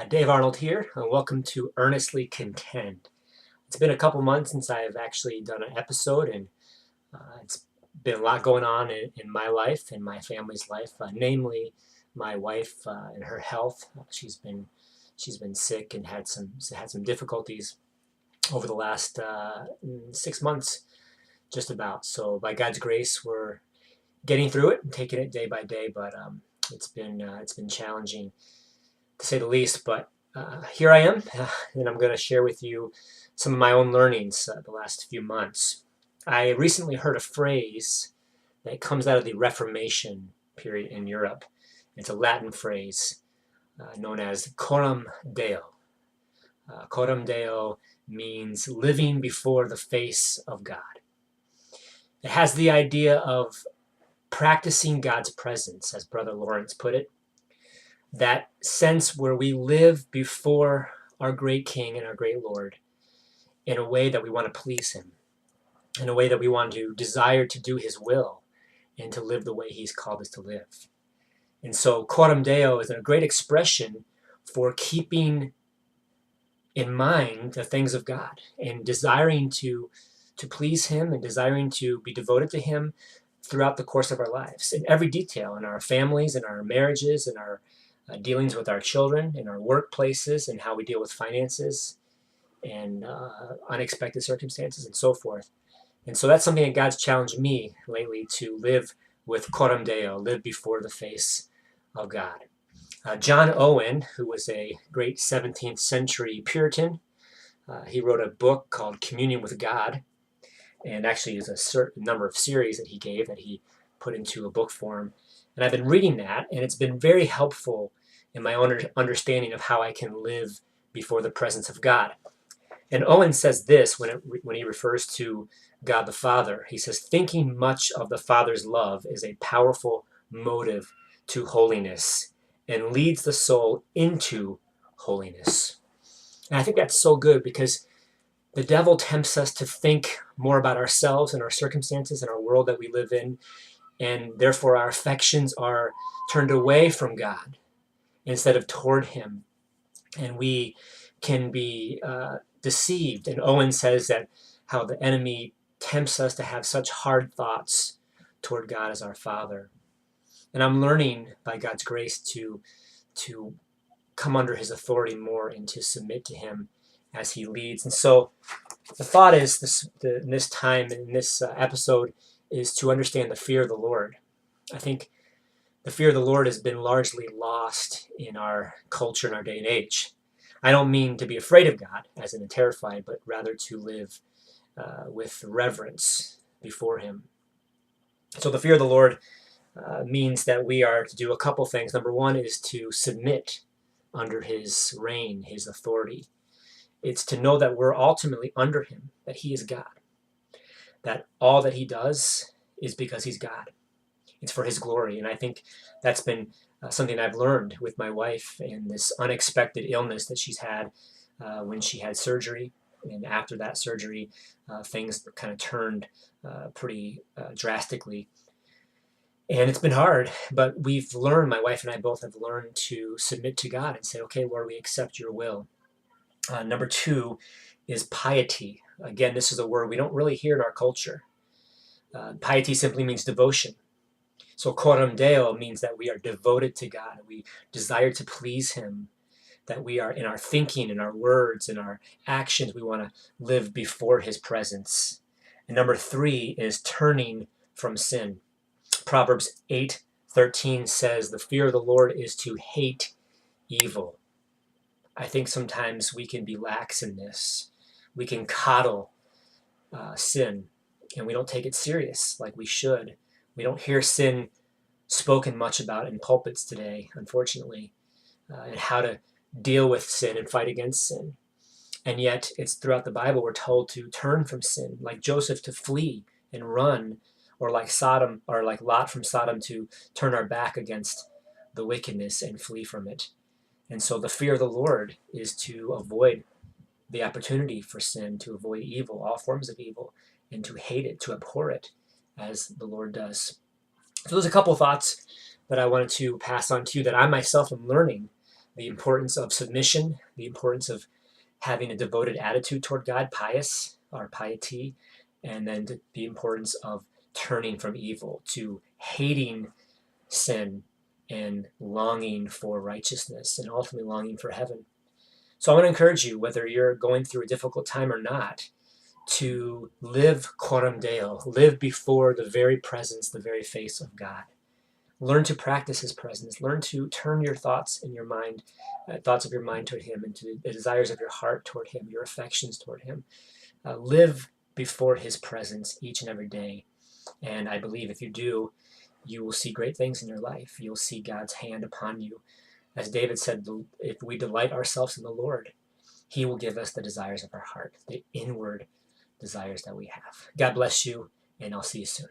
Dave Arnold here, and welcome to Earnestly Contend. It's been a couple months since I've actually done an episode, and it's been a lot going on in my life and my family's life, namely my wife and her health. She's been sick and had some difficulties over the last 6 months, just about. So by God's grace, we're getting through it and taking it day by day, but it's been challenging to say the least. But here I am, and I'm going to share with you some of my own learnings the last few months. I recently heard a phrase that comes out of the Reformation period in Europe. It's a Latin phrase known as Coram Deo. Coram Deo means living before the face of God. It has the idea of practicing God's presence, as Brother Lawrence put it. That sense where we live before our great King and our great Lord in a way that we want to please Him, in a way that we want to desire to do His will and to live the way He's called us to live. And so Coram Deo is a great expression for keeping in mind the things of God and desiring to please Him and desiring to be devoted to Him throughout the course of our lives, in every detail, in our families, in our marriages, in our dealings with our children, in our workplaces, and how we deal with finances and unexpected circumstances and so forth. And so that's something that God's challenged me lately, to live with Coram Deo, live before the face of God. John Owen, who was a great 17th century Puritan, he wrote a book called Communion with God, and actually is a certain number of series that he gave that he put into a book form. And I've been reading that, and it's been very helpful in my own understanding of how I can live before the presence of God. And Owen says this when he refers to God the Father. He says, thinking much of the Father's love is a powerful motive to holiness and leads the soul into holiness. And I think that's so good, because the devil tempts us to think more about ourselves and our circumstances and our world that we live in, and therefore our affections are turned away from God instead of toward Him, and we can be deceived. And Owen says that how the enemy tempts us to have such hard thoughts toward God as our Father. And I'm learning by God's grace to come under His authority more and to submit to Him as He leads. And so the thought is in this time, in this episode, is to understand the fear of the Lord. I think the fear of the Lord has been largely lost in our culture in our day and age. I don't mean to be afraid of God, as in terrified, but rather to live with reverence before Him. So the fear of the Lord means that we are to do a couple things. Number one is to submit under His reign, His authority. It's to know that we're ultimately under Him, that He is God, that all that He does is because He's God. It's for His glory. And I think that's been something I've learned with my wife and this unexpected illness that she's had when she had surgery. And after that surgery, things kind of turned pretty drastically. And it's been hard, but we've learned, my wife and I both have learned to submit to God and say, okay, Lord, we accept your will. Number two is piety. Again, this is a word we don't really hear in our culture. Piety simply means devotion. So Coram Deo means that we are devoted to God. We desire to please Him, that we are in our thinking, in our words, in our actions, we want to live before His presence. And number three is turning from sin. Proverbs 8:13 says, the fear of the Lord is to hate evil. I think sometimes we can be lax in this. We can coddle sin, and we don't take it serious like we should. We don't hear sin spoken much about in pulpits today, unfortunately, and how to deal with sin and fight against sin. And yet, it's throughout the Bible we're told to turn from sin, like Joseph to flee and run, or like Sodom, or like Lot from Sodom, to turn our back against the wickedness and flee from it. And so the fear of the Lord is to avoid the opportunity for sin, to avoid evil, all forms of evil, and to hate it, to abhor it, as the Lord does. So there's a couple thoughts that I wanted to pass on to you that I myself am learning the importance of submission, the importance of having a devoted attitude toward God, pious or piety, and then the importance of turning from evil to hating sin and longing for righteousness and ultimately longing for heaven. So I want to encourage you, whether you're going through a difficult time or not, to live Coram Deo, live before the very presence, the very face of God. Learn to practice his presence. Learn to turn your thoughts in your mind, thoughts of your mind toward him, and to the desires of your heart toward him, your affections toward him. Live before his presence each and every day. And I believe if you do, you will see great things in your life. You'll see God's hand upon you. As David said, if we delight ourselves in the Lord, he will give us the desires of our heart, the inward desires that we have. God bless you, and I'll see you soon.